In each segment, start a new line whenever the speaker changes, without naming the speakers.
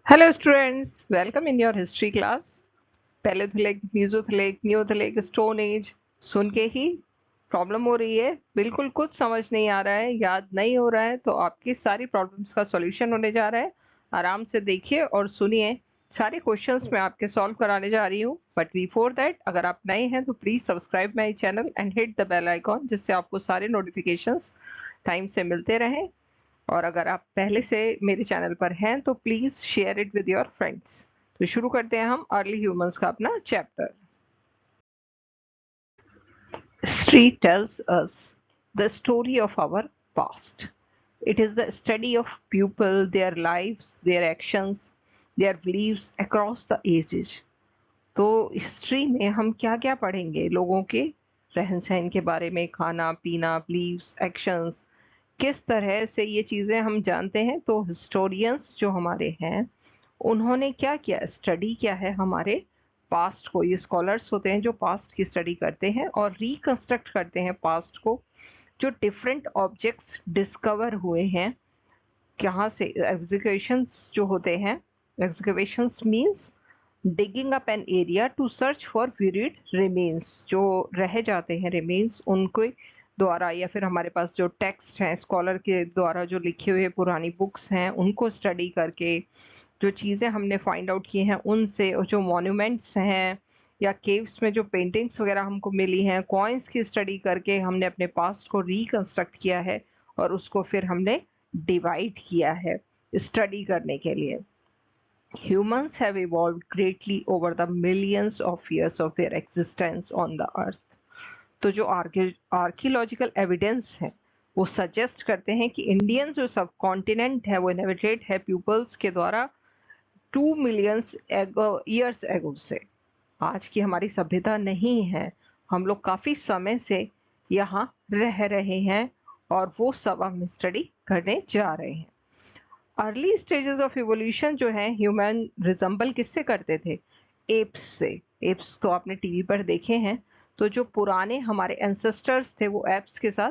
Hello students, welcome in your history class. Palaeolithic, mesolithic, neolithic, stone age सुन के ही problem हो रही है, बिल्कुल कुछ समझ नहीं आ रहा है, याद नहीं हो रहा है, तो आपकी सारी प्रॉब्लम्स का सॉल्यूशन होने जा रहा है। आराम से देखिए और सुनिए। सारे क्वेश्चंस मैं आपके सॉल्व कराने जा रही हूँ, बट बिफोर दैट अगर आप नए हैं तो please subscribe my channel and hit the bell icon, जिससे आपको सारे नोटिफिकेशंस टाइम से मिलते रहें। और अगर आप पहले से मेरे चैनल पर हैं तो please share it with your friends. तो शुरू करते हैं हम अर्ली ह्यूमंस का अपना chapter. History tells us the story of our past. It is the study of people, their lives, their actions, their beliefs across the ages. तो history में हम क्या क्या पढ़ेंगे? लोगों के रहन सहन के बारे में, खाना पीना, बिलीव्स, एक्शंस, किस तरह से ये चीज़ें हम जानते हैं। तो हिस्टोरियंस जो हमारे हैं उन्होंने क्या किया, स्टडी किया है हमारे पास्ट को। ये स्कॉलर्स होते हैं जो पास्ट की स्टडी करते हैं और रिकंस्ट्रक्ट करते हैं पास्ट को। जो डिफरेंट ऑब्जेक्ट्स डिस्कवर हुए हैं, कहाँ से, एग्जीक्यूशंस जो होते हैं, executions means digging up an area to search for buried remains, जो रह जाते हैं रिमेन्स उनके द्वारा, या फिर हमारे पास जो टेक्स्ट हैं स्कॉलर के द्वारा जो लिखे हुए पुरानी बुक्स हैं उनको स्टडी करके, जो चीज़ें हमने फाइंड आउट की हैं उनसे, और जो मॉन्यूमेंट्स हैं या केव्स में जो पेंटिंग्स वगैरह हमको मिली हैं, कॉइन्स की स्टडी करके हमने अपने पास्ट को रिकंस्ट्रक्ट किया है और उसको फिर हमने डिवाइड किया है स्टडी करने के लिए। Humans have evolved greatly over the millions of years of their existence on the earth. तो जो आर्कियोलॉजिकल एविडेंस है वो सजेस्ट करते हैं कि इंडियन जो सब कॉन्टिनेंट है वो इनहेबिटेड है पीपल्स के द्वारा 2 मिलियंस ईयर्स एगो से। आज की हमारी सभ्यता नहीं है, हम लोग काफी समय से यहाँ रह रहे हैं और वो सब हम स्टडी करने जा रहे हैं। अर्ली स्टेजेस ऑफ इवोल्यूशन जो है, ह्यूमन रिजम्बल किससे करते थे? एप्स से। एप्स तो आपने टीवी पर देखे हैं। तो जो पुराने हमारे एंसेस्टर्स थे वो एप्स के साथ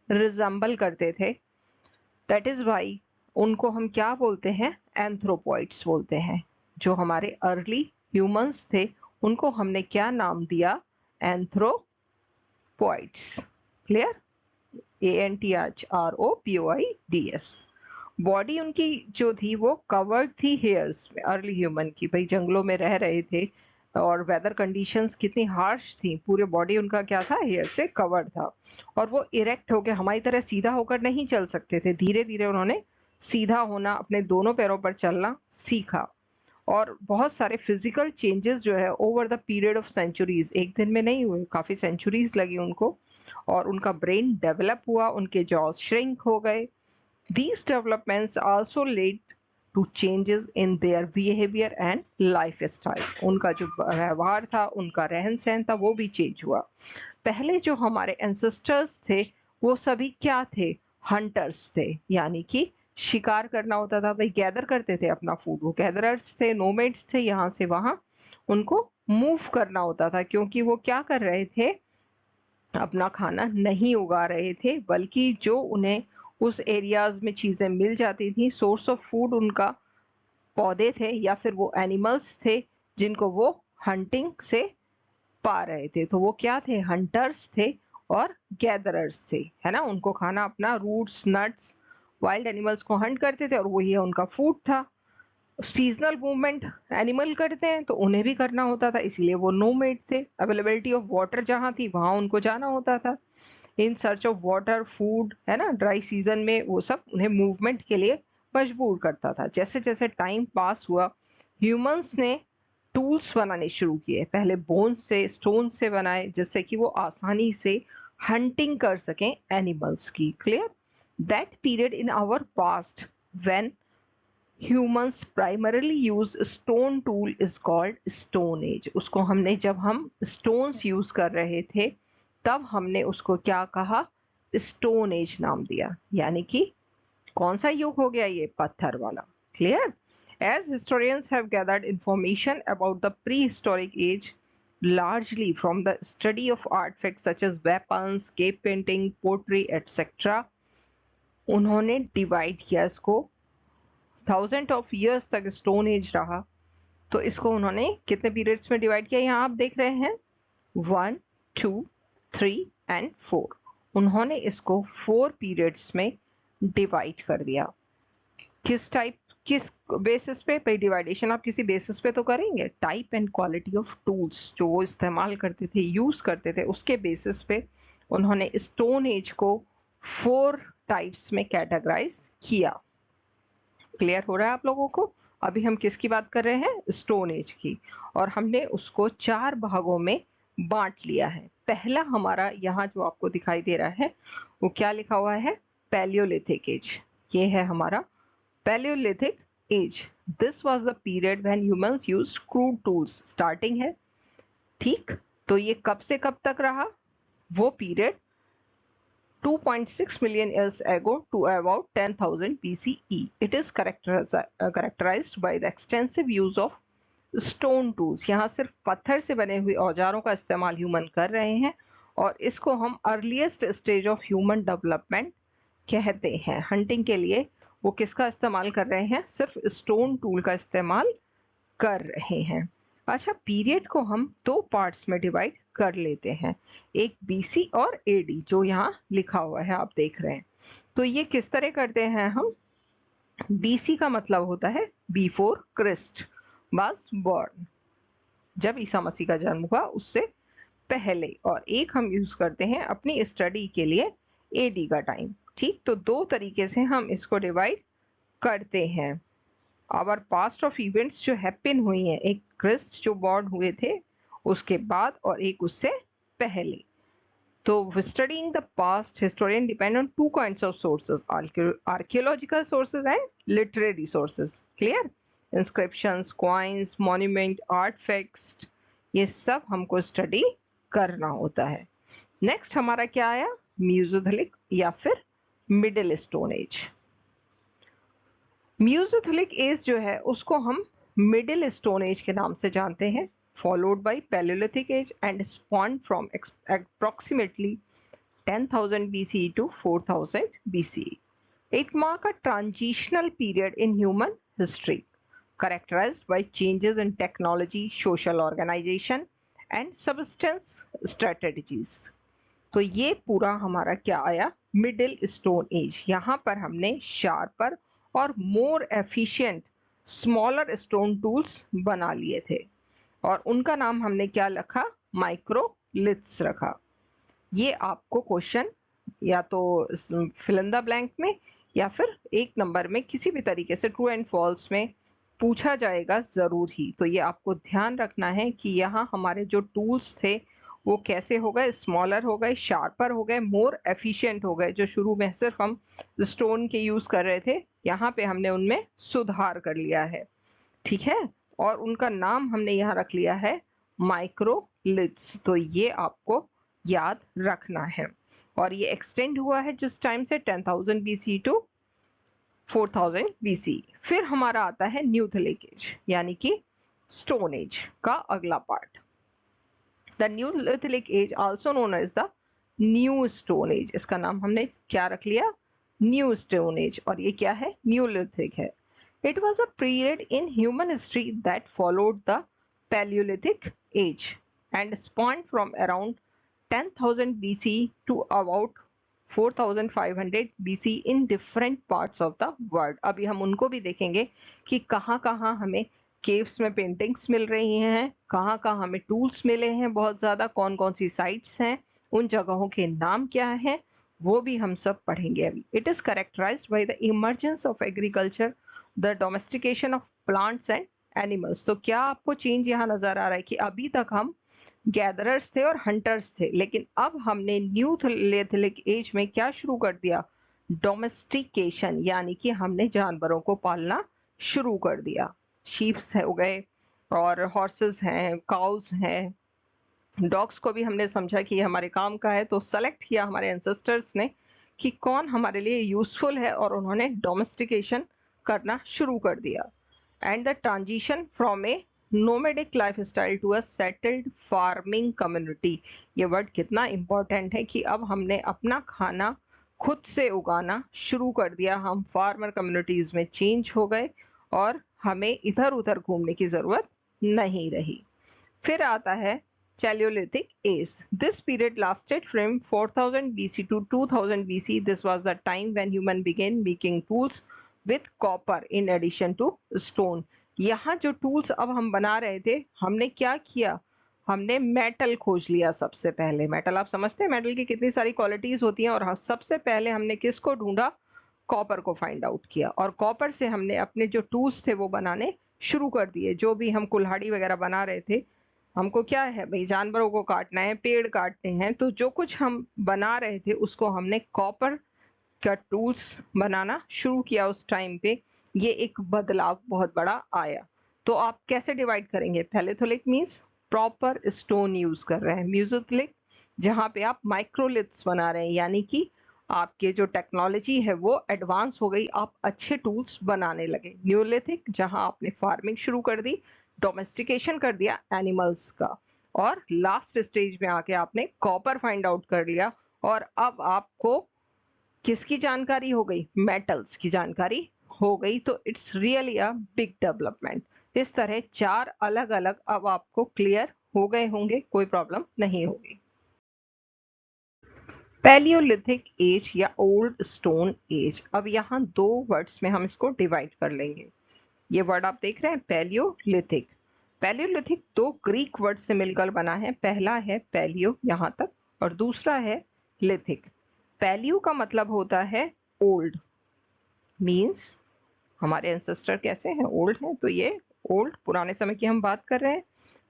रिजम्बल करते थे। दैट इज वाई उनको हम क्या बोलते हैं? एंथ्रोपॉइड्स बोलते हैं। जो हमारे अर्ली ह्यूमंस थे उनको हमने क्या नाम दिया? एंथ्रोपॉइड्स। क्लियर? ANTHROPOIDS। बॉडी उनकी जो थी वो कवर्ड थी हेयर्स में, अर्ली ह्यूमन की। भाई जंगलों में रह रहे थे और वेदर कंडीशंस कितनी हार्श थी, पूरे बॉडी उनका क्या था? हेयर से कवर्ड था। और वो इरेक्ट होकर हमारी तरह सीधा होकर नहीं चल सकते थे, धीरे धीरे उन्होंने सीधा होना, अपने दोनों पैरों पर चलना सीखा। और बहुत सारे फिजिकल चेंजेस जो है over the period of centuries, एक दिन में नहीं हुए, काफी सेंचुरीज लगी उनको। और उनका ब्रेन डेवलप हुआ, उनके जॉज श्रिंक हो गए। These developments also led to changes in their behavior and lifestyle. उनका जो व्यवहार था, उनका रहन सहन था, वो भी चेंज हुआ। पहले जो हमारे एंसेस्टर्स थे वो सभी क्या थे? हंटर्स थे, यानी कि शिकार करना होता था। भाई गैदर करते थे अपना फूड, वो गैदरर्स थे, नोमैड्स थे, यहाँ से वहां उनको मूव करना होता था, क्योंकि वो क्या कर रहे थे? अपना खाना नहीं उगा रहे थे, बल्कि जो उन्हें उस एरियाज में चीजें मिल जाती थी, सोर्स ऑफ फूड उनका पौधे थे या फिर वो एनिमल्स थे जिनको वो हंटिंग से पा रहे थे। तो वो क्या थे? हंटर्स थे और गैदरर्स थे, है ना। उनको खाना अपना रूट्स, नट्स, वाइल्ड एनिमल्स को हंट करते थे और वही उनका फूड था। सीजनल मूवमेंट एनिमल करते हैं तो उन्हें भी करना होता था, इसीलिए वो नोमैड थे। अवेलेबिलिटी ऑफ वाटर जहां थी वहां उनको जाना होता था in search of water, food, है ना। ड्राई सीजन में वो सब उन्हें मूवमेंट के लिए मजबूर करता था। जैसे जैसे टाइम पास हुआ, ह्यूमंस ने टूल्स बनाने शुरू किए। पहले बोन्स से, स्टोन से बनाए, जिससे कि वो आसानी से हंटिंग कर सकें एनिमल्स की। Clear? That period in our past when humans primarily use stone tool is called stone age. उसको हमने, जब हम stones use कर रहे थे तब हमने उसको क्या कहा? stone age नाम दिया। यानी कि कौन सा युग हो गया ये? पत्थर वाला। Clear? As historians have gathered information about the prehistoric age largely from the study of artifacts such as weapons, cave painting, pottery, etc., उन्होंने डिवाइड किया इसको थाउजेंड ऑफ ईयर्स तक स्टोन एज रहा, तो इसको उन्होंने कितने पीरियड्स में डिवाइड किया? यहाँ आप देख रहे हैं 1, 2, 3 एंड 4। उन्होंने इसको 4 पीरियड्स में डिवाइड कर दिया। किस बेसिस पे? भाई डिवाइडेशन आप किसी बेसिस पे तो करेंगे, type and quality of tools जो वो इस्तेमाल करते थे, यूज करते थे, उसके बेसिस पे उन्होंने स्टोन एज को 4 टाइप्स में कैटेगराइज किया। क्लियर हो रहा है आप लोगों को? अभी हम किसकी बात कर रहे हैं? स्टोन एज की। और हमने उसको 4 भागों में बांट लिया है। पहला हमारा यहाँ जो आपको दिखाई दे रहा है वो क्या लिखा हुआ है? Paleolithic age. ये है हमारा paleolithic age. This was the period when humans used crude tools. Starting है, ठीक? तो ये कब से कब तक रहा? वो period 2.6 million years ago to about 10,000 BCE. It is characterized by the extensive use of stone tools. यहाँ सिर्फ पत्थर से बने हुए औजारों का इस्तेमाल ह्यूमन कर रहे हैं और इसको हम earliest stage of human development कहते हैं। हंटिंग के लिए वो किसका इस्तेमाल कर रहे हैं? सिर्फ स्टोन टूल का इस्तेमाल कर रहे हैं। अच्छा, पीरियड को हम 2 पार्ट्स में डिवाइड कर लेते हैं, एक बीसी और एडी, जो यहाँ लिखा हुआ है आप देख रहे हैं। तो ये किस तरह करते हैं हम? बीसी का मतलब होता है बिफोर क्रिस्ट वाज बॉर्न, जब ईसा मसीह का जन्म हुआ उससे पहले। और एक हम यूज करते हैं अपनी स्टडी के लिए एडी का टाइम, ठीक? तो 2 तरीके से हम इसको डिवाइड करते हैं। आवर पास्ट ऑफ इवेंट्स जो हैपन हुई हैं, एक क्रिस्ट जो बॉर्न हुए थे उसके बाद और एक उससे पहले। तो studying the past, historian depend on 2 kinds of sources, archaeological sources and literary sources. Clear? Inscriptions, coins, monument, artefacts, ये सब हमको स्टडी करना होता है। नेक्स्ट हमारा क्या आया? मेसोलिथिक या फिर middle stone age. Mesolithic as जो है उसको हम मिडिल स्टोन एज के नाम से जानते हैं, followed by Paleolithic age and spawned from approximately 10,000 BCE to 4,000 BCE. It marked a transitional period in human history, characterized by changes in technology, social organization, and subsistence strategies. तो ये पूरा हमारा क्या आया? Middle stone age. यहाँ पर हमने sharper और more efficient smaller stone tools बना लिए थे और उनका नाम हमने क्या रखा? माइक्रोलिथ्स रखा। ये आपको क्वेश्चन या तो फिल इन द ब्लैंक में या फिर 1 नंबर में किसी भी तरीके से ट्रू एंड फॉल्स में पूछा जाएगा जरूर ही। तो ये आपको ध्यान रखना है कि यहाँ हमारे जो टूल्स थे वो कैसे हो गए? स्मॉलर हो गए, शार्पर हो गए, मोर एफिशिएंट हो गए। जो शुरू में सिर्फ हम स्टोन के यूज कर रहे थे, यहाँ पे हमने उनमें सुधार कर लिया है, ठीक है? और उनका नाम हमने यहाँ रख लिया है माइक्रोलिथ्स। तो ये आपको याद रखना है। और ये एक्सटेंड हुआ है जिस टाइम से 10,000 BC टू 4,000 BC। फिर हमारा आता है न्यूलिथिक एज, यानी कि स्टोन एज का अगला part. The neolithic age also known as the new stone age. इसका नाम हमने क्या रख लिया? New stone age. और ये क्या है? न्यूलिथिक है। It was a period in human history that followed the Paleolithic age and spawned from around 10,000 BC to about 4,500 BC in different parts of the world. अभी हम उनको भी देखेंगे कि कहाँ-कहाँ हमें केव्स में पेंटिंग्स मिल रही हैं, कहाँ-कहाँ हमें टूल्स मिले हैं बहुत ज़्यादा, कौन-कौन सी साइट्स हैं, उन जगहों के नाम क्या हैं, वो भी हम सब पढ़ेंगे अभी। It is characterized by the emergence of agriculture, the domestication of plants and animals. तो क्या आपको चेंज यहाँ नजर आ रहा है कि अभी तक हम गैदरर्स थे और हंटर्स थे, लेकिन अब हमने न्यूलिथिक एज में क्या शुरू कर दिया? डोमेस्टिकेशन, यानी कि हमने जानवरों को पालना शुरू कर दिया। शीप्स हो गए और हॉर्सेस हैं, काउस हैं, डॉग्स को भी हमने समझा कि हमारे काम का है, तो सेलेक्ट किया हमारे एंसेस्टर्स ने कि कौन हमारे लिए यूजफुल है और उन्होंने डोमेस्टिकेशन करना शुरू कर दिया। And the transition from a nomadic lifestyle to a settled farming community. ये वर्ड कितना इंपॉर्टेंट है कि अब हमने अपना खाना खुद से उगाना शुरू कर दिया, हम फार्मर कम्युनिटीज में चेंज हो गए और हमें इधर उधर घूमने की जरूरत नहीं रही। फिर आता है Paleolithic Age. This period lasted from 4000 BC to 2000 BC. This was the time when human began making tools with copper in addition to stone. यहाँ जो tools अब हम बना रहे थे, हमने क्या किया, हमने मेटल खोज लिया। सबसे पहले मेटल, आप समझते हैं मेटल की कितनी सारी क्वालिटीज होती हैं, और सबसे पहले हमने किसको ढूंढा, कॉपर को फाइंड आउट किया, और कॉपर से हमने अपने जो टूल्स थे वो बनाने शुरू कर दिए। जो भी हम कुल्हाड़ी वगैरह बना रहे थे, हमको क्या है भाई, जानवरों को काटना है, पेड़ काटने हैं, तो जो कुछ हम बना रहे थे उसको हमने कॉपर का टूल्स बनाना शुरू किया उस टाइम पे। ये एक बदलाव बहुत बड़ा आया। तो आप कैसे डिवाइड करेंगे, पैलेथोलिक मींस प्रॉपर स्टोन यूज कर रहे हैं, म्यूजियोलिक जहां पे आप माइक्रोलिथ्स बना रहे हैं, यानी कि आपके जो टेक्नोलॉजी है वो एडवांस हो गई, आप अच्छे टूल्स बनाने लगे। न्यूलिथिक जहां आपने फार्मिंग शुरू कर दी, डोमेस्टिकेशन कर दिया एनिमल्स का, और लास्ट स्टेज में आके आपने कॉपर फाइंड आउट कर लिया, और अब आपको किसकी जानकारी हो गई, मेटल्स की जानकारी हो गई। तो it's really a big development. इस तरह 4 अलग अलग अब आपको क्लियर हो गए होंगे, कोई प्रॉब्लम नहीं होगी। पैलियोलिथिक एज या ओल्ड स्टोन एज, अब यहाँ 2 वर्ड्स में हम इसको डिवाइड कर लेंगे। ये वर्ड आप देख रहे हैं पैलियोलिथिक। पैलियोलिथिक 2 ग्रीक वर्ड से मिलकर बना है, पहला है पैलियो यहाँ तक, और दूसरा है लिथिक। पैलियो का मतलब होता है ओल्ड, मीन्स हमारे एंसेस्टर कैसे हैं, ओल्ड हैं, तो ये ओल्ड पुराने समय की हम बात कर रहे हैं।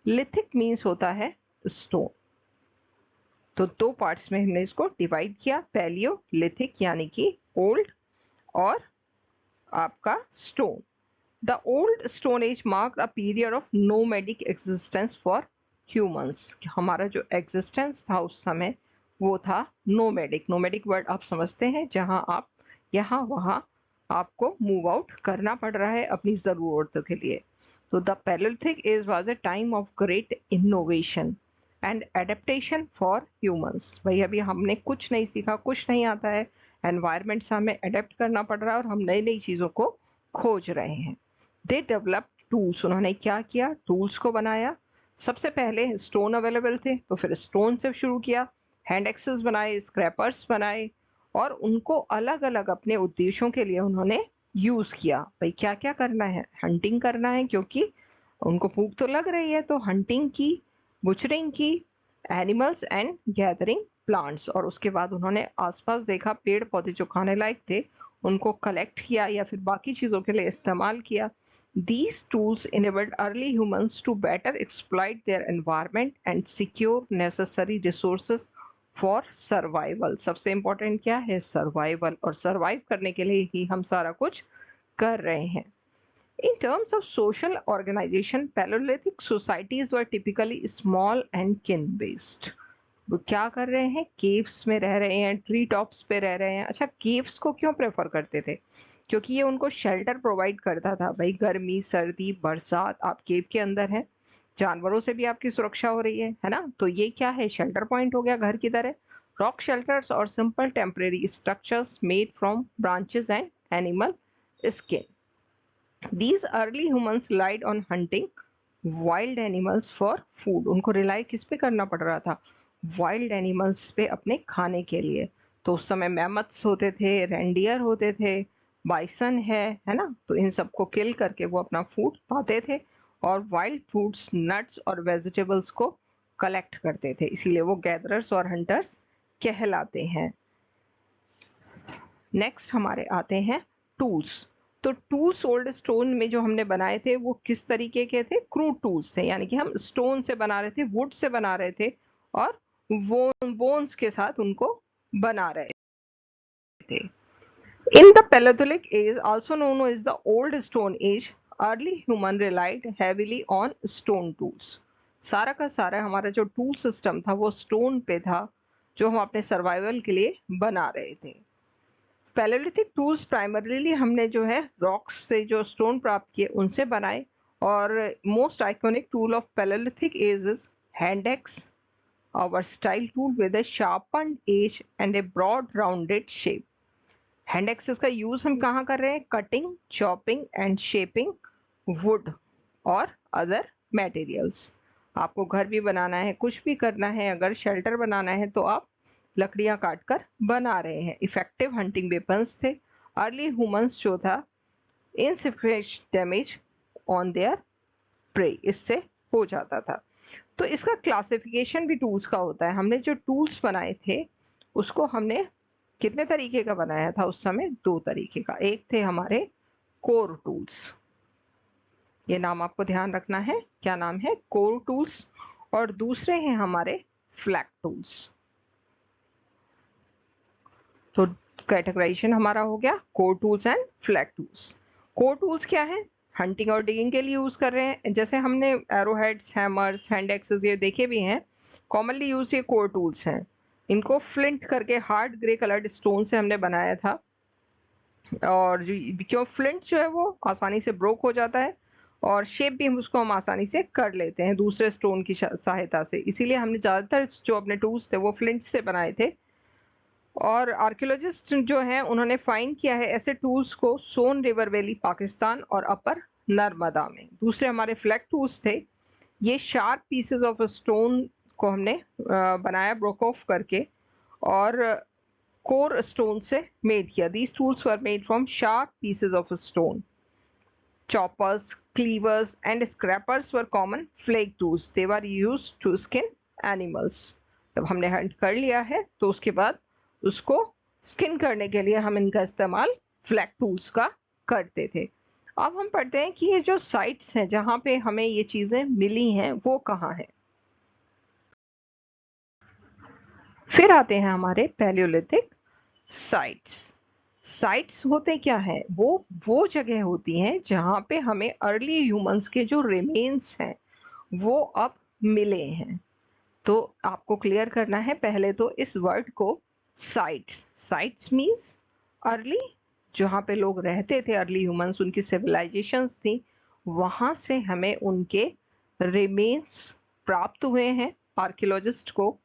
लिथिक मीन्स होता है स्टोन। तो 2 पार्ट्स में हमने इसको डिवाइड किया, पैलियोलिथिक यानी कि ओल्ड, और आपका stone. The old stone as marked a period of nomadic existence for humans. हमारा जो एग्जिस्टेंस था उस समय वो था नोमैडिक। नोमैडिक वर्ड आप समझते हैं, जहां आप यहाँ वहां आपको मूव आउट करना पड़ रहा है अपनी जरूरतों के लिए। तो the paleolithic age was a time of great innovation and adaptation for humans. भाई अभी हमने कुछ नहीं सीखा, कुछ नहीं आता है, एनवायरमेंट से हमें अडेप्ट करना पड़ रहा है और हम नई नई चीजों को खोज रहे हैं। दे डेवलप टूल्स, उन्होंने क्या किया, टूल्स को बनाया। सबसे पहले स्टोन अवेलेबल थे तो फिर स्टोन से शुरू किया, हैंड एक्सेस बनाए, स्क्रैपर्स बनाए, और उनको अलग अलग अपने उद्देश्यों के लिए उन्होंने यूज किया। भाई क्या क्या करना है, हंटिंग करना है, क्योंकि उनको भूख तो लग रही है, तो हंटिंग की, बुचरिंग की, एनिमल्स एंड गैदरिंग प्लांट्स, और उसके बाद उन्होंने आसपास देखा पेड़ पौधे जो खाने लायक थे उनको कलेक्ट किया या फिर बाकी चीजों के लिए इस्तेमाल किया। These tools enabled early humans to better exploit their environment and secure necessary resources for survival. सबसे important क्या है, survival, और survive करने के लिए ही हम सारा कुछ कर रहे हैं। In terms of social organization, Paleolithic societies were typically small and kin-based. वो क्या कर रहे हैं, केव्स में रह रहे हैं, ट्री टॉप्स पे रह रहे हैं। अच्छा, केव्स को क्यों प्रेफर करते थे, क्योंकि ये उनको शेल्टर प्रोवाइड करता था। भाई गर्मी सर्दी बरसात, आप केव के अंदर हैं, जानवरों से भी आपकी सुरक्षा हो रही है ना, तो ये क्या है, शेल्टर पॉइंट हो गया घर की तरह। रॉक शेल्टर्स और simple temporary structures made from branches and animal skin. These early humans relied on hunting wild animals for food. उनको रिलाई किस पे करना पड़ रहा था, वाइल्ड एनिमल्स पे अपने खाने के लिए। तो उस समय मैमथ्स होते थे, रेंडियर होते थे, बाइसन है ना, तो इन सबको किल करके वो अपना फूड पाते थे, और वाइल्ड फ्रूट्स, नट्स और वेजिटेबल्स को कलेक्ट करते थे, इसीलिए वो गैदरर्स और हंटर्स कहलाते हैं। नेक्स्ट हमारे आते हैं टूल्स। तो टूल्स ओल्ड स्टोन में जो हमने बनाए थे वो किस तरीके के थे, क्रूड टूल्स थे, यानी कि हम स्टोन से बना रहे थे, वुड से बना रहे थे, और बोन्स के साथ उनको बना रहे थे। In the palaeolithic age, also known as the old stone age, early human relied heavily on stone tools. सारा का सारा हमारा जो टूल सिस्टम था वो स्टोन पे था, जो हम अपने सर्वाइवल के लिए बना रहे थे। पैलेलिथिक टूल्स प्राइमरीली हमने जो है रॉक्स से जो स्टोन प्राप्त किए उनसे बनाए, और most iconic tool of paleolithic age is hand axe, a versatile tool with a sharpened edge and a broad rounded shape. Hand axes का यूज हम कहाँ कर रहे हैं? Cutting, chopping and shaping wood और अदर मटेरियल्स। आपको घर भी बनाना है, कुछ भी करना है, अगर शेल्टर बनाना है तो आप लकड़ियां काट कर बना रहे हैं। इफेक्टिव हंटिंग वेपन्स थे। अर्ली ह्यूमंस जो था इनसिफिशिएंट डैमेज ऑन देयर प्रे, इससे हो जाता था। तो इसका क्लासिफिकेशन भी टूल्स का होता है। हमने जो टूल्स बनाए थे उसको हमने कितने तरीके का बनाया था उस समय? 2 तरीके का। एक थे हमारे कोर टूल्स, ये नाम आपको ध्यान रखना है, क्या नाम है? Core tools. और दूसरे हैं हमारे फ्लैग टूल्स। तो कैटेगराइजेशन हमारा हो गया core tools and flag tools. Core tools क्या है? हंटिंग और डिगिंग के लिए यूज कर रहे हैं। जैसे हमने एरोहेड्स, हैमर्स, हैंड एक्सेस ये देखे भी हैं, कॉमनली यूज ये कोर टूल्स हैं। इनको फ्लिंट करके हार्ड ग्रे कलर्ड स्टोन से हमने बनाया था। और क्यों फ्लिंट जो है वो आसानी से ब्रोक हो जाता है और शेप भी उसको हम आसानी से कर लेते हैं दूसरे स्टोन की सहायता से, इसीलिए हमने ज़्यादातर जो अपने टूल्स थे वो फ्लिंट से बनाए थे। और आर्कियोलॉजिस्ट जो हैं उन्होंने फाइंड किया है ऐसे टूल्स को सोन रिवर वैली पाकिस्तान और अपर नर्मदा में। दूसरे हमारे फ्लैग टूल्स थे, ये शार्प पीसेस ऑफ स्टोन को हमने बनाया ब्रोक ऑफ करके और कोर स्टोन से मेड किया। These tools were made from sharp pieces of stone. Choppers, cleavers and scrapers were common flake tools, they were used to skin animals. जब हमने Hunt कर लिया है तो उसके बाद उसको स्किन करने के लिए हम इनका इस्तेमाल फ्लैग टूल्स का करते थे। अब हम पढ़ते हैं कि ये जो साइट्स हैं जहाँ पे हमें ये चीजें मिली हैं वो कहाँ हैं। फिर आते हैं हमारे पैलियोलिथिक साइट्स। साइट्स होते क्या है? वो जगह होती हैं जहाँ पे हमें अर्ली ह्यूमंस के जो रिमेन्स हैं वो अब मिले हैं। तो आपको क्लियर करना है पहले तो इस वर्ड को, साइट्स। साइट्स मीन्स अर्ली, जहाँ पे लोग रहते थे अर्ली ह्यूमंस, उनकी सिविलाइजेशंस थी, वहां से हमें उनके रिमेन्स प्राप्त हुए हैं आर्कियोलॉजिस्ट को,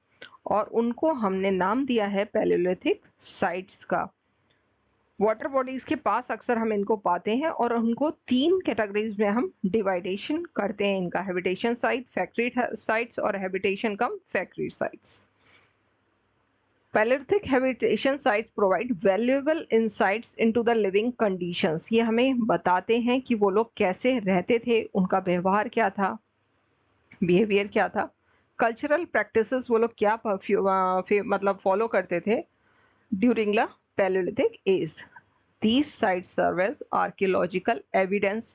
और उनको हमने नाम दिया है पैलियोलिथिक साइट्स का। वाटर बॉडीज के पास अक्सर हम इनको पाते हैं और उनको 3 कैटेगरीज में हम डिवाइडेशन करते हैं इनका, हैबिटेशन साइट, फैक्ट्री साइट्स और habitation cum factory sites. Paleolithic habitation sites provide valuable insights into the living conditions। ये हमें बताते हैं कि वो लोग कैसे रहते थे, उनका व्यवहार क्या था, बिहेवियर क्या था, कल्चरल प्रैक्टिसेस वो लोग क्या मतलब फॉलो करते थे during the Paleolithic age। These sites serve as archaeological evidence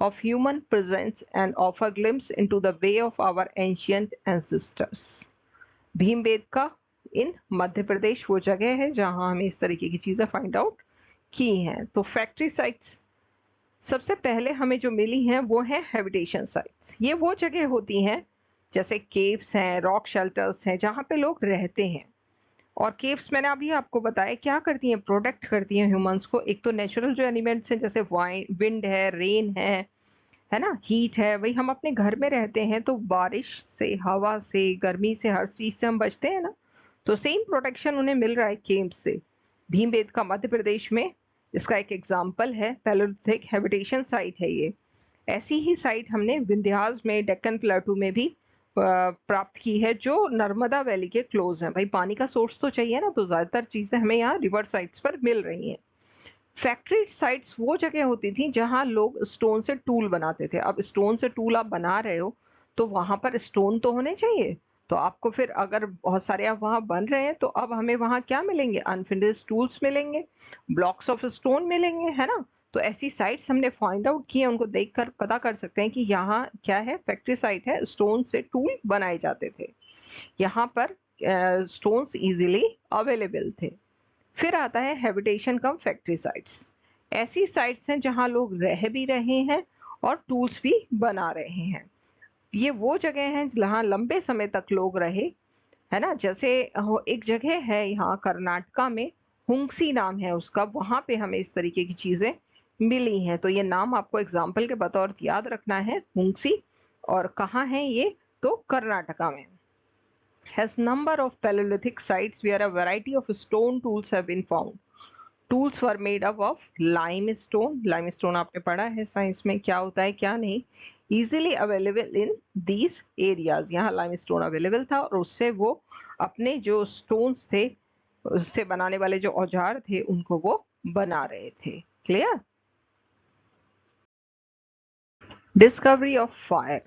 of human presence and offer glimpse into the way of our ancient ancestors। Bhimbetka in Madhya Pradesh वो जगह है जहां हमें इस तरीके की चीजें फाइंड आउट की हैं। तो फैक्ट्री साइट्स सबसे पहले हमें जो मिली हैं वो है हैबिटेशन साइट्स। ये वो जगह होती हैं जैसे केव्स हैं, रॉक शेल्टर्स हैं, जहाँ पे लोग रहते हैं। और केव्स मैंने अभी आपको बताया क्या करती हैं, प्रोटेक्ट करती हैं ह्यूमंस को। एक तो नेचुरल जो एलिमेंट्स हैं जैसे विंड है, रेन है ना, हीट है, वही हम अपने घर में रहते हैं तो बारिश से, हवा से, गर्मी से, हर चीज से हम बचते हैं ना, तो सेम प्रोटेक्शन उन्हें मिल रहा है केव्स से। भीमबेटका मध्य प्रदेश में इसका एक एग्जाम्पल है, पैलियोलिथिक हैबिटेशन साइट है ये। ऐसी ही साइट हमने विंध्यास में, डेक्कन प्लेटू में भी प्राप्त की है, जो नर्मदा वैली के क्लोज है। भाई पानी का सोर्स तो चाहिए ना, तो ज्यादातर चीजें हमें यहाँ रिवर साइट्स पर मिल रही हैं। फैक्ट्री साइट्स वो जगह होती थी जहां लोग स्टोन से टूल बनाते थे। अब स्टोन से टूल आप बना रहे हो तो वहां पर स्टोन तो होने चाहिए, तो आपको फिर अगर बहुत सारे आप वहां बन रहे हैं तो अब हमें वहां क्या मिलेंगे? अनफिनिश्ड टूल्स मिलेंगे, ब्लॉक्स ऑफ स्टोन मिलेंगे, है ना। तो ऐसी साइट्स हमने फाइंड आउट की है, उनको देखकर पता कर सकते हैं कि यहाँ क्या है, फैक्ट्री साइट है, स्टोन से टूल बनाए जाते थे, यहाँ पर स्टोन्स इजीली अवेलेबल थे। फिर आता है हैबिटेशन कम फैक्ट्री साइट्स। ऐसी साइट्स हैं जहां लोग रह भी रहे हैं और टूल्स भी बना रहे हैं। ये वो जगह हैं जहां लंबे समय तक लोग रहे, है ना। जैसे एक जगह है यहाँ कर्नाटका में, हुंगसी नाम है उसका, वहां पे हमें इस तरीके की चीजें मिली हैं। तो ये नाम आपको एग्जाम्पल के बतौर याद रखना है, हुंगसी। और कहाँ है ये? तो कर्नाटका में। has number of Paleolithic sites where a variety of stone tools have been found. Tools were made up of limestone. Limestone आपने पढ़ा है साइंस में क्या होता है क्या नहीं. Easily available in these areas. यहाँ limestone available था और उससे वो अपने जो stones थे उससे बनाने वाले जो औजार थे उनको वो बना रहे थे. Clear? Discovery of fire.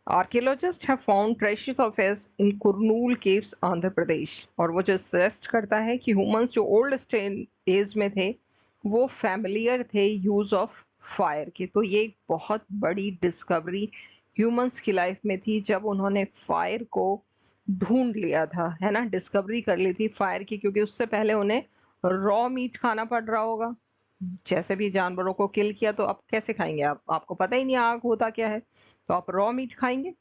Archaeologists have found traces of it in Kurnool caves, Andhra Pradesh. और वो जो सजेस्ट करता है कि ह्यूमंस जो ओल्ड एज में थे वो फैमिलियर थे यूज ऑफ फायर के. तो ये एक बहुत बड़ी डिस्कवरी ह्यूमंस की लाइफ में थी जब उन्होंने फायर को ढूंढ लिया था, है ना, डिस्कवरी कर ली थी फायर की, क्योंकि उससे पहले उन्हें रॉ मीट खाना पड़ रहा होगा. जैसे भी जानवरों को किल किया तो अब कैसे खाएंगे आप, आपको पता ही नहीं आग होता क्या है, तो आप रॉ मीट खाएंगे.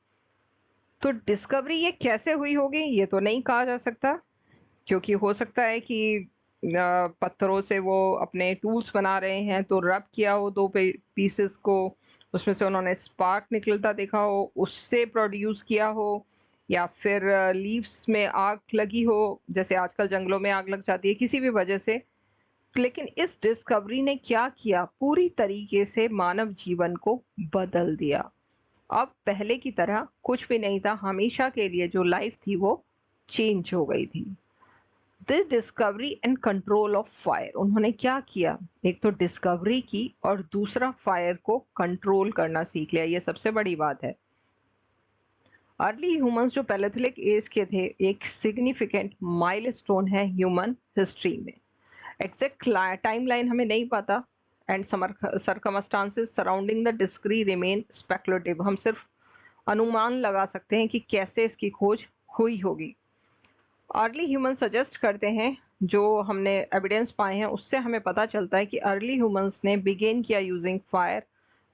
तो डिस्कवरी ये कैसे हुई होगी ये तो नहीं कहा जा सकता, क्योंकि हो सकता है कि पत्थरों से वो अपने टूल्स बना रहे हैं तो रब किया हो दो पीसेस को, उसमें से उन्होंने स्पार्क निकलता देखा हो, उससे प्रोड्यूस किया हो, या फिर लीव्स में आग लगी हो, जैसे आजकल जंगलों में आग लग जाती है किसी भी वजह से. लेकिन इस डिस्कवरी ने क्या किया, पूरी तरीके से मानव जीवन को बदल दिया. अब पहले की तरह कुछ भी नहीं था, हमेशा के लिए जो लाइफ थी वो चेंज हो गई थी. The discovery and control of fire. उन्होंने क्या किया, एक तो डिस्कवरी की और दूसरा फायर को कंट्रोल करना सीख लिया. ये सबसे बड़ी बात है. अर्ली ह्यूमंस जो पैलेथोलिक एज के थे एक सिग्निफिकेंट माइलस्टोन है ह्यूमन हिस्ट्री में. एग्जैक्ट टाइमलाइन हमें नहीं पता and circumstances surrounding the discovery remain speculative. हम सिर्फ अनुमान लगा सकते हैं कि कैसे इसकी खोज हुई होगी. अर्ली ह्यूमन सजेस्ट करते हैं, जो हमने एविडेंस पाए हैं उससे हमें पता चलता है कि अर्ली ह्यूमंस ने बिगेन किया using fire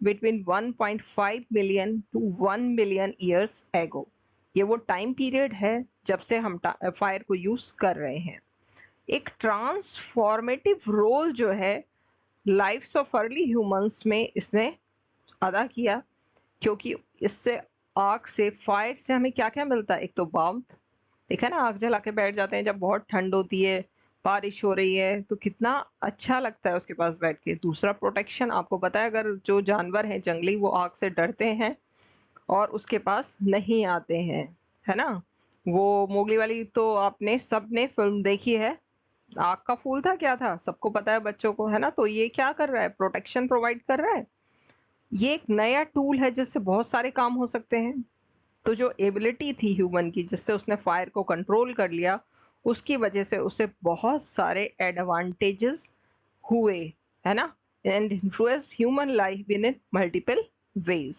between 1.5 million to 1 million years ago. ये वो टाइम पीरियड है जब से हम फायर को यूज कर रहे हैं. एक ट्रांसफॉर्मेटिव रोल जो है लाइफ्स ऑफ अर्ली ह्यूमंस में इसने अदा किया, क्योंकि इससे आग से फायर से हमें क्या क्या मिलता है. एक तो वार्मथ, देखा ना, आग जला के बैठ जाते हैं जब बहुत ठंड होती है, बारिश हो रही है तो कितना अच्छा लगता है उसके पास बैठ के. दूसरा प्रोटेक्शन, आपको पता है अगर जो जानवर हैं जंगली वो आग से डरते हैं और उसके पास नहीं आते हैं, है ना. वो मोगली वाली तो आपने सबने फिल्म देखी है, आग का फूल था क्या था सबको पता है बच्चों को, है ना. तो ये क्या कर रहा है, प्रोटेक्शन प्रोवाइड कर रहा है. ये एक नया टूल है जिससे बहुत सारे काम हो सकते हैं. तो जो एबिलिटी थी ह्यूमन की जिससे उसने फायर को कंट्रोल कर लिया, उसकी वजह से उसे बहुत सारे एडवांटेजेस हुए, है ना, and influence human life in multiple ways.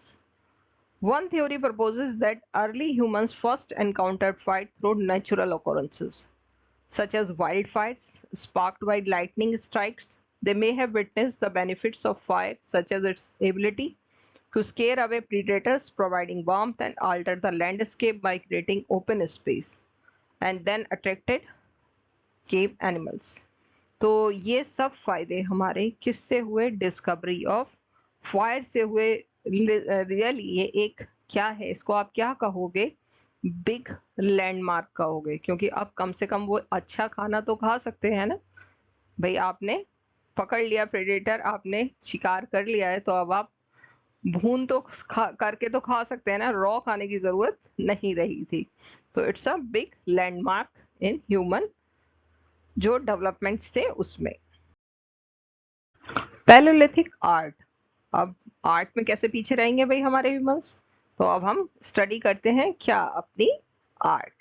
One theory proposes that early humans first encountered fire through natural occurrences, such as wildfires sparked by lightning strikes. They may have witnessed the benefits of fire, such as its ability to scare away predators, providing warmth and alter the landscape by creating open space, and then attracted cave animals. तो ये सब फायदे हमारे किससे हुए, discovery of fire से हुए. Really ये एक क्या है, इसको आप क्या कहोगे, बिग लैंडमार्क कहोगे, क्योंकि अब कम से कम वो अच्छा खाना तो खा सकते हैं ना भाई. आपने पकड़ लिया प्रेडेटर, आपने शिकार कर लिया है, तो अब आप भून तो करके तो खा सकते हैं ना, रॉ खाने की जरूरत नहीं रही थी. तो it's a big landmark in human जो डेवलपमेंट से उसमें. Palaeolithic art. अब आर्ट में कैसे पीछे रहेंगे भाई हमारे ह्यूमंस, तो अब हम स्टडी करते हैं क्या, अपनी art.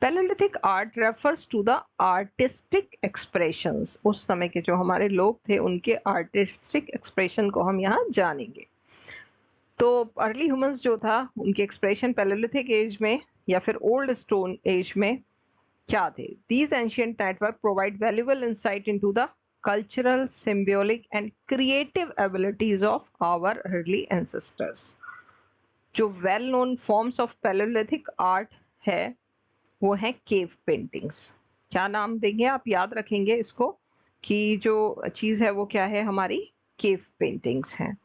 Paleolithic art refers to the artistic expressions. उस समय के जो हमारे लोग थे उनके आर्टिस्टिक एक्सप्रेशन को हम यहाँ जानेंगे. तो अर्ली ह्यूमंस जो था उनके एक्सप्रेशन पैलेलिथिक एज में या फिर ओल्ड स्टोन एज में क्या थे. These ancient network provide valuable insight into the cultural, symbolic and creative abilities of our early ancestors. जो well known forms of Paleolithic art है वो है cave paintings. क्या नाम देंगे आप, याद रखेंगे इसको कि जो चीज है वो क्या है, हमारी cave paintings हैं.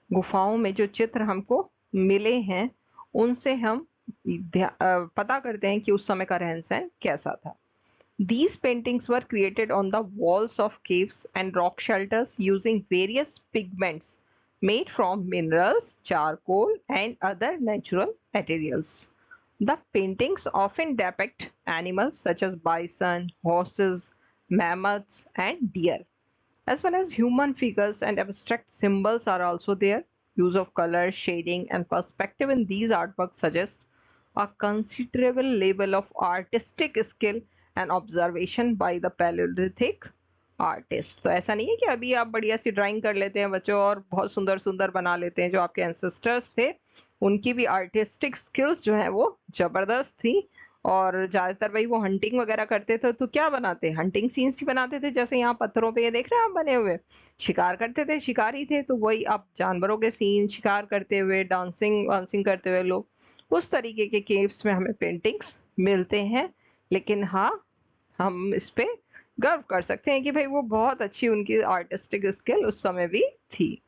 गुफाओं में जो चित्र हमको मिले हैं उनसे हम पता करते हैं कि उस समय का रहन सहन कैसा था। These paintings were created on the walls of caves and rock shelters using various pigments made from minerals, charcoal, and other natural materials. The paintings often depict animals such as bison, horses, mammoths, and deer, as well as human figures and abstract symbols are also there. Use of color, shading, and perspective in these artworks suggests a considerable level of artistic skill and observation by the Paleolithic artist. तो ऐसा नहीं है कि अभी आप बढ़िया सी drawing कर लेते हैं बच्चों और बहुत सुंदर सुंदर बना लेते हैं। जो आपके एंसेस्टर्स थे उनकी भी आर्टिस्टिक स्किल्स जो है वो जबरदस्त थी, और ज्यादातर भाई वो हंटिंग वगैरह करते थे तो क्या बनाते, हंटिंग सीन्स ही बनाते थे। जैसे यहाँ पत्थरों पे ये देख रहे हैं आप बने हुए, शिकार करते थे, शिकारी थे, तो वही आप जानवरों के सीन शिकार करते हुए डांसिंग वांसिंग करते हुए लोग उस तरीके के केव्स में हमें पेंटिंग्स मिलते हैं। लेकिन हाँ, हम इस पे गर्व कर सकते हैं कि भाई वो बहुत अच्छी उनकी आर्टिस्टिक स्किल उस समय भी थी।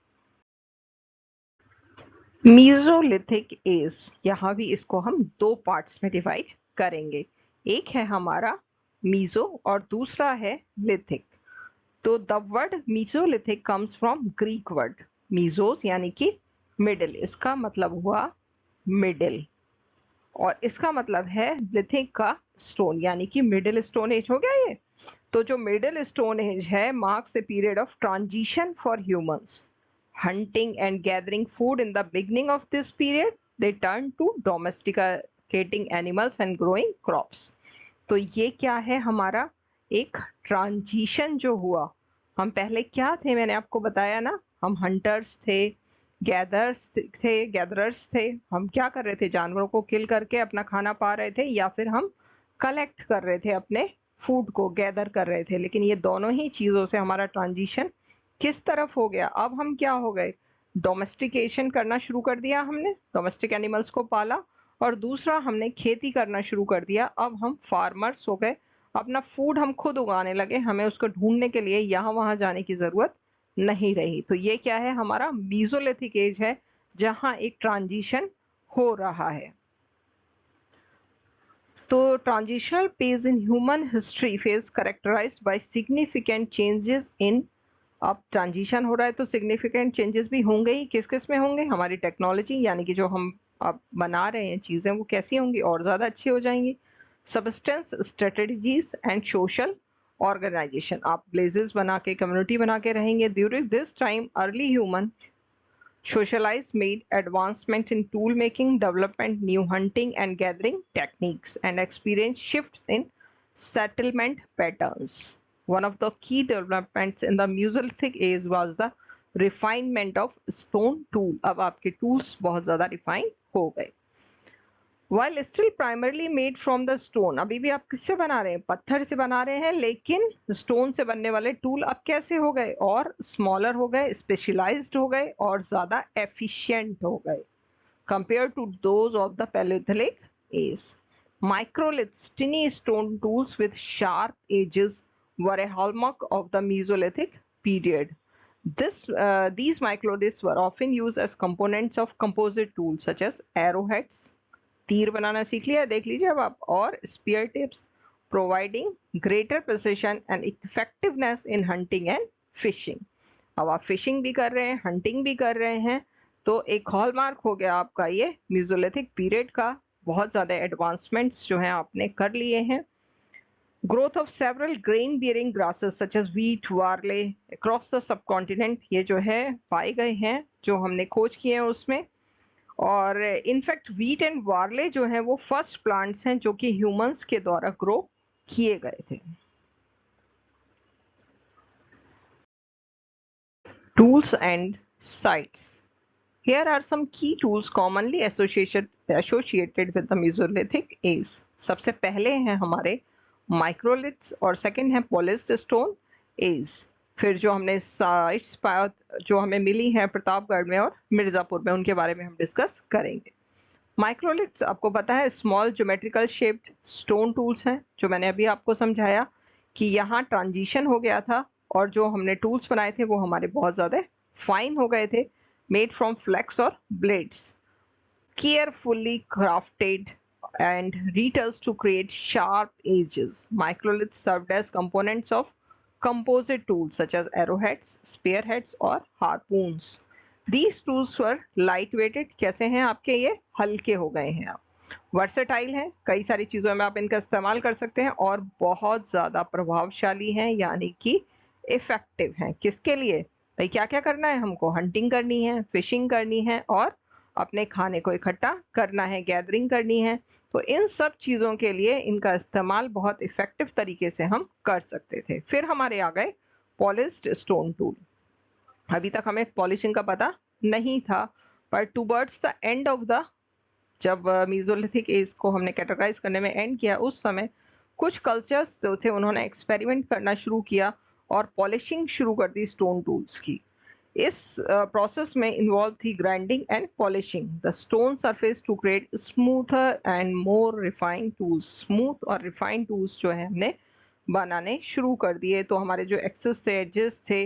मीजोलिथिक एज, यहाँ भी इसको हम दो पार्ट्स में डिवाइड करेंगे। एक है हमारा मीजो और दूसरा है लिथिक। तो the word mesolithic comes from Greek word mesos यानी कि मिडिल, इसका मतलब हुआ मिडिल, और इसका मतलब है लिथिक का स्टोन, यानी कि मिडिल स्टोन एज हो गया ये। तो जो मिडिल स्टोन एज है marks a period of transition for humans hunting and gathering food. In the beginning of this period they turned to domesticating animals and growing crops. तो ये क्या है हमारा एक ट्रांजिशन जो हुआ। हम पहले क्या थे, मैंने आपको बताया ना, हम हंटर्स थे, गैदरर्स थे। हम क्या कर रहे थे, जानवरों को किल करके अपना खाना पा रहे थे, या फिर हम कलेक्ट कर रहे थे, अपने फूड को गैदर कर रहे थे। लेकिन ये दोनों ही चीजों से हमारा ट्रांजिशन किस तरफ हो गया, अब हम क्या हो गए, डोमेस्टिकेशन करना शुरू कर दिया, हमने डोमेस्टिक एनिमल्स को पाला, और दूसरा हमने खेती करना शुरू कर दिया। अब हम फार्मर्स हो गए, अपना फूड हम खुद उगाने लगे, हमें उसको ढूंढने के लिए यहाँ वहां जाने की जरूरत नहीं रही। तो ये क्या है, हमारा मीजोलिथिक एज है, जहां एक ट्रांजिशन हो रहा है। तो transitional phase in human history phase characterised by significant changes in, अब ट्रांजिशन हो रहा है तो सिग्निफिकेंट चेंजेस भी होंगे ही। किस किस में होंगे, हमारी टेक्नोलॉजी यानी कि जो हम अब बना रहे हैं चीजें वो कैसी होंगी, और ज्यादा अच्छी हो जाएंगी। Subsistence strategies and social organisation, आप ब्लेजेस बना के कम्युनिटी बना के रहेंगे। During this time early human socialized made advancement in tool making, development new hunting and gathering techniques, and experienced shifts in settlement patterns. One of the key developments in the Mesolithic age was the refinement of stone tool. अब आपके tools बहुत ज़्यादा refine हो गए। While still primarily made from the stone, अभी भी आप किससे बना रहे हैं, पत्थर से बना रहे हैं, लेकिन स्टोन से बनने वाले टूल अब कैसे हो गए, और स्मॉलर हो गए, स्पेशलाइज्ड हो गए, और ज्यादा एफिशिएंट हो गए compared to those of the Paleolithic age. Microliths, tiny stone tools with sharp edges, were a hallmark of the Mesolithic period. These microliths were often used as components of composite tools such as arrowheads, तीर बनाना सीख लिया, देख लीजिए अब आप, और spear tips, providing greater precision and effectiveness in hunting and fishing. अब आप फिशिंग भी कर रहे हैं, हंटिंग भी कर रहे हैं, तो एक हॉलमार्क हो गया आपका ये मीजोलिथिक पीरियड का। बहुत ज्यादा एडवांसमेंट्स जो हैं आपने कर लिए हैं। Growth of several grain bearing grasses such as wheat, barley across the subcontinent, ये जो है पाए गए हैं, जो हमने खोज किए हैं उसमें। और इनफैक्ट व्हीट एंड वार्ले जो हैं वो फर्स्ट प्लांट्स हैं जो कि ह्यूमंस के द्वारा ग्रो किए गए थे। Tools and sites. Here are some key tools commonly associated with the Mesolithic age. सबसे पहले हैं हमारे माइक्रोलिथ्स, और सेकंड है पॉलिश्ड स्टोन एज। फिर जो हमने साइट्स जो हमें मिली हैं प्रतापगढ़ में और मिर्जापुर में, उनके बारे में हम डिस्कस करेंगे। माइक्रोलिथ्स आपको पता है small geometrical shaped stone tools हैं, जो मैंने अभी आपको समझाया कि यहाँ ट्रांजिशन हो गया था, और जो हमने टूल्स बनाए थे वो हमारे बहुत ज्यादा फाइन हो गए थे, मेड फ्रॉम फ्लेक्स और blades, carefully crafted and retors to create sharp edges. Microliths served as components of composite tools such as arrowheads, spearheads और harpoons. These tools were lightweighted. कैसे हैं आपके ये? हल्के हो गए हैं आप. वर्सेटाइल हैं, कई सारी चीज़ों में आप इनका इस्तेमाल कर सकते हैं और बहुत ज़्यादा प्रभावशाली हैं, यानी कि इफेक्टिव हैं. किसके लिए? भाई क्या क्या करना है हमको? हंटिंग करनी है, फिशिंग करनी है और अपने खाने को इकट्ठा करना है, गैदरिंग करनी है. तो इन सब चीज़ों के लिए इनका इस्तेमाल बहुत इफेक्टिव तरीके से हम कर सकते थे. फिर हमारे आ गए पॉलिश्ड स्टोन टूल. अभी तक हमें पॉलिशिंग का पता नहीं था, पर towards the end of the, जब मीजोलिथिक एज को हमने कैटेगराइज करने में एंड किया, उस समय कुछ कल्चर्स जो थे उन्होंने एक्सपेरिमेंट करना शुरू किया और पॉलिशिंग शुरू कर दी स्टोन टूल्स की. इस प्रोसेस में इन्वॉल्व थी grinding and polishing the stone surface to create smoother and more refined tools. Smooth और रिफाइंड टूल्स जो है हमने बनाने शुरू कर दिए. तो हमारे जो एक्सेस थे, एजेस थे,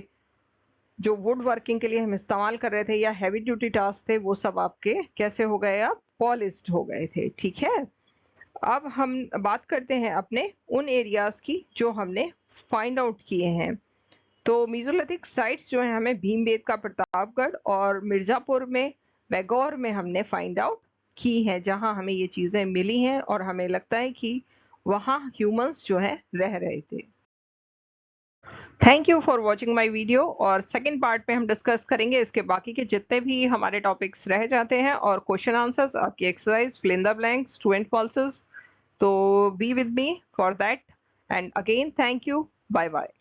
जो वुड वर्किंग के लिए हम इस्तेमाल कर रहे थे या हैवी ड्यूटी टास्क थे, वो सब आपके कैसे हो गए? अब पॉलिश्ड हो गए थे. ठीक है, अब हम बात करते हैं अपने उन एरियाज की जो हमने फाइंड आउट किए हैं. तो मीजोलिथिक साइट्स जो है हमें भीमबेटका, प्रतापगढ़ और मिर्जापुर में, मैगौर में हमने फाइंड आउट की है, जहां हमें ये चीजें मिली हैं और हमें लगता है कि वहां ह्यूमंस जो है रह रहे थे. Thank you for watching my video. और सेकेंड पार्ट में हम डिस्कस करेंगे इसके बाकी के जितने भी हमारे टॉपिक्स रह जाते हैं और क्वेश्चन आंसर्स, आपकी exercise, fill in the blanks, true and falses. तो be with me for that. And again thank you. Bye bye.